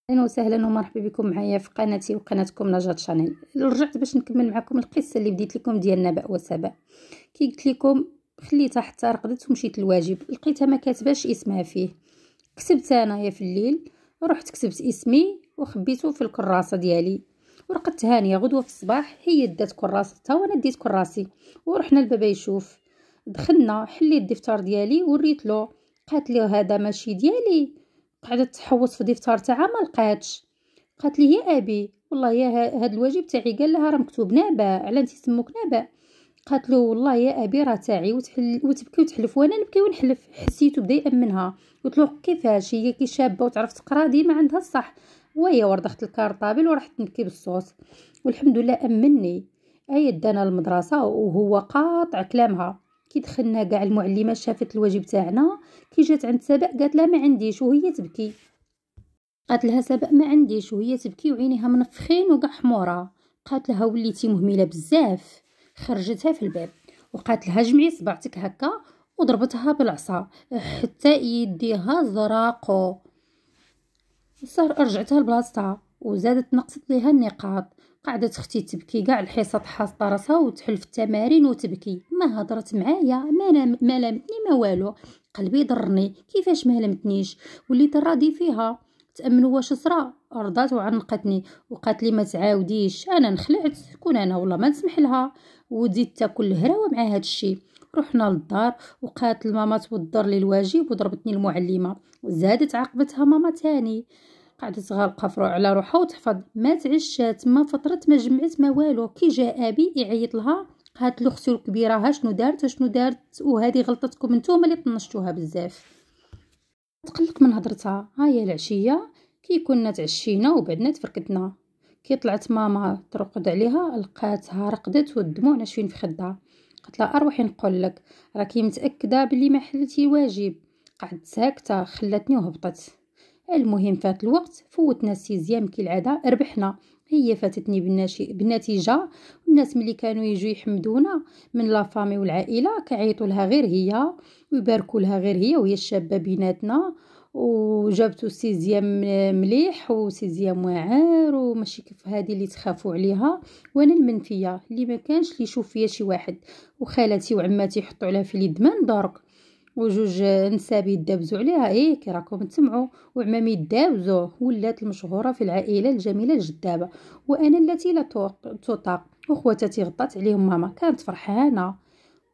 اهلا وسهلا ومرحبا بكم معايا في قناتي وقناتكم نجاة شانيل. رجعت باش نكمل معكم القصه اللي بديت لكم ديال نبأ وسبأ. كي قلت لكم خليتها حتى رقدت ومشيت للواجب، لقيتها ما كاتباش اسمها فيه. كتبت انايا في الليل، رحت كتبت اسمي وخبيته في الكراسه ديالي، ورقدت هانيه. غدوه في الصباح هي دات كراستها وانا ديت كراسي ورحنا لبابا يشوف. دخلنا، حليت الدفتر ديالي وريت له. قالت لي هذا ماشي ديالي. قعدت تحوس في الدفتر تاعها ما لقاتش. قالت لي يا ابي والله يا هاد الواجب تاعي. قال لها راه مكتوب نبأ، على انت يسموك نبأ. قالت له والله يا ابي راه تاعي. وتبكي وتحلف وانا نبكي ونحلف. حسيته بدا يامنها. قلت له كيفاش هي كي شابه وتعرف تقرا ديما عندها الصح. وهي ورد الكارطابل ورحت نبكي بالصوت. والحمد لله امني. دانا المدرسه وهو قاطع كلامها. كي دخلنا كاع المعلمه شافت الواجب تاعنا. كي جات عند سبأ قالت لها ما عنديش وهي تبكي. قالت لها سبأ ما عنديش وهي تبكي وعينيها منفخين وكاع حموره. قالت لها وليتي مهمله بزاف. خرجتها في الباب وقالت لها جمعي صبعتك هكا، وضربتها بالعصا حتى يديها زراقو. صار رجعتها لبلاصتها وزادت نقصت ليها النقاط. قعدت اختي تبكي كاع الحصه، حاصه راسها وتحل في التمارين وتبكي. ما هضرت معايا، ما لامتني ما والو. قلبي ضرني. كيفاش ما لامتنيش؟ وليت راضي فيها. تامنوا واش صرا؟ رضات وعنقتني وقالت لي ما تعاوديش. انا نخلعت كون انا والله ما نسمح لها. وتزيد تاكل الهراوه مع هذا الشيء. رحنا للدار وقالت لماما توضر لي الواجب وضربتني المعلمه. وزادت عاقبتها ماما تاني. قعدت غالقه فروع على روحها وتحفظ. ما تعشات ما فطرت ما جمعت ما والو. كي جاء ابي يعيط لها قالت له اختي الكبيره ها شنو دارت وهذه غلطتكم نتوما اللي طنشتوها بزاف. تقلق من هضرتها. هيا العشيه كي كنا تعشينا وبعدنا تفركتنا. كي طلعت ماما ترقد عليها لقاتها رقدت والدموع ناشفين في خدها. قلت لها اروحي نقول لك راكي متاكده بلي ما حلتي واجب. قعدت ساكته خلاتني وهبطت. المهم فات الوقت، فوتنا السيزيام كالعاده ربحنا. هي فاتتني بالنتيجه. والناس ملي كانوا يجوا يحمدونا من لافامي والعائله كيعيطوا لها غير هي ويباركوا لها غير هي وهي الشابه بيناتنا. وجابتو سيزيام مليح وسيزيام واعر وماشي كيف هذه اللي تخافوا عليها. وانا المنفيه اللي ما كانش اللي يشوف فيا شي واحد. وخالتي وعماتي يحطوا عليها في اليد من درك. وجوج نساب يدابزوا عليها كي راكم تسمعوا. وعمامي يدابزوا ولات المشهوره في العائله الجميله الجدابه. وانا التي لا تطاق. وخواتاتي غطات عليهم. ماما كانت فرحانه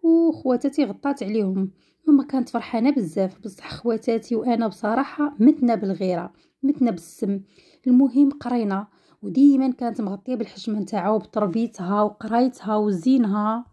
وخواتاتي غطات عليهم. ماما كانت فرحانه بزاف بصح خواتاتي وانا بصراحه متنا بالغيره متنا بالسم. المهم قرينا وديما كانت مغطيه بالحجم نتاعها وبتربيتها وقرايتها وزينها.